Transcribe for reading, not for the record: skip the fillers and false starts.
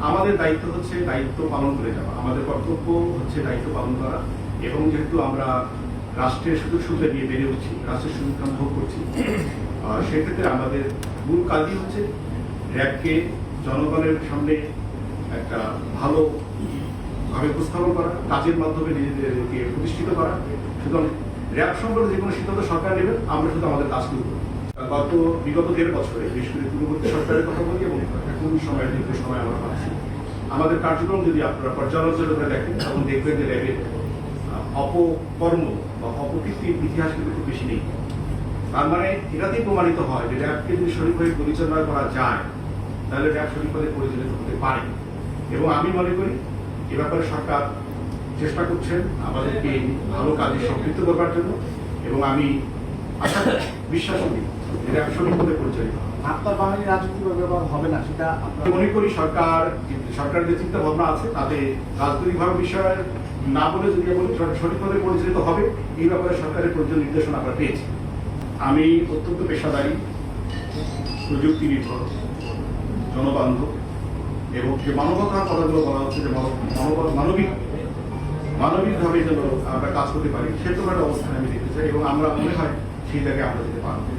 আমাদের দায়িত্ব হচ্ছে দায়িত্ব পালন করে যাওয়া, আমাদের কর্তব্য হচ্ছে দায়িত্ব পালন করা। এবং যেহেতু আমরা রাষ্ট্রের সুযোগ সুবিধা নিয়ে বেড়ে উঠছি, রাষ্ট্রের সুবিধা ভোগ করছি, সেক্ষেত্রে আমাদের মূল কাজই হচ্ছে র্যাবকে জনগণের সামনে একটা ভালো ভাবে উপস্থাপন করা, কাজের মাধ্যমে নিজেদেরকে প্রতিষ্ঠিত করা। সুতরাং র্যাব সম্পর্কে যে কোনো সিদ্ধান্ত সরকার নেবে, আমরা শুধু আমাদের কাজ করব। বিগত 1.5 বছরে বিশেষ করে পূর্ববর্তী সরকারের কথা বলি এবং এখন সময় দীর্ঘ সময় আমরা পাচ্ছি, আমাদের কার্যক্রম যদি আপনারা পর্যালোচনা করে দেখেন তখন দেখবেন যে র্যাবের অপকর্ম বা অপকীর্তির ইতিহাস কিন্তু খুব বেশি নেই। তার মানে এটাতেই প্রমাণিত হয় যে র্যাবকে যদি সঠিকভাবে পরিচালনা করা যায় তাহলে র্যাব সঠিকভাবে পরিচালিত হতে পারে। এবং আমি মনে করি এ ব্যাপারে সরকার চেষ্টা করছেন আমাদেরকে ভালো কাজে সম্পৃক্ত করবার জন্য, এবং আমি আশা করি, বিশ্বাস করি যে র্যাব সঠিকভাবে পরিচালিত হবে। আপনার বাহিনী রাজনৈতিক ব্যবহার হবে না, সেটা আমি মনে করি সরকারের যে চিন্তা ভাবনা আছে তাতে রাজনৈতিকভাবে বিষয় না বলে যদি বলি সঠিকভাবে পরিচালিত হবে, এই ব্যাপারে সরকারের প্রয়োজন নির্দেশনা আমরা পেয়েছি। আমি অত্যন্ত পেশাদারী, প্রযুক্তি নির্ভর, জনবান্ধব এবং যে মানবতার কথাগুলো বলা হচ্ছে যে মানবিকভাবে যেন আমরা কাজ করতে পারি, সেরকম একটা অবস্থানে আমি দেখতে চাই এবং আমরা মনে হয় সেই জায়গায় আমরা যেতে পারবো।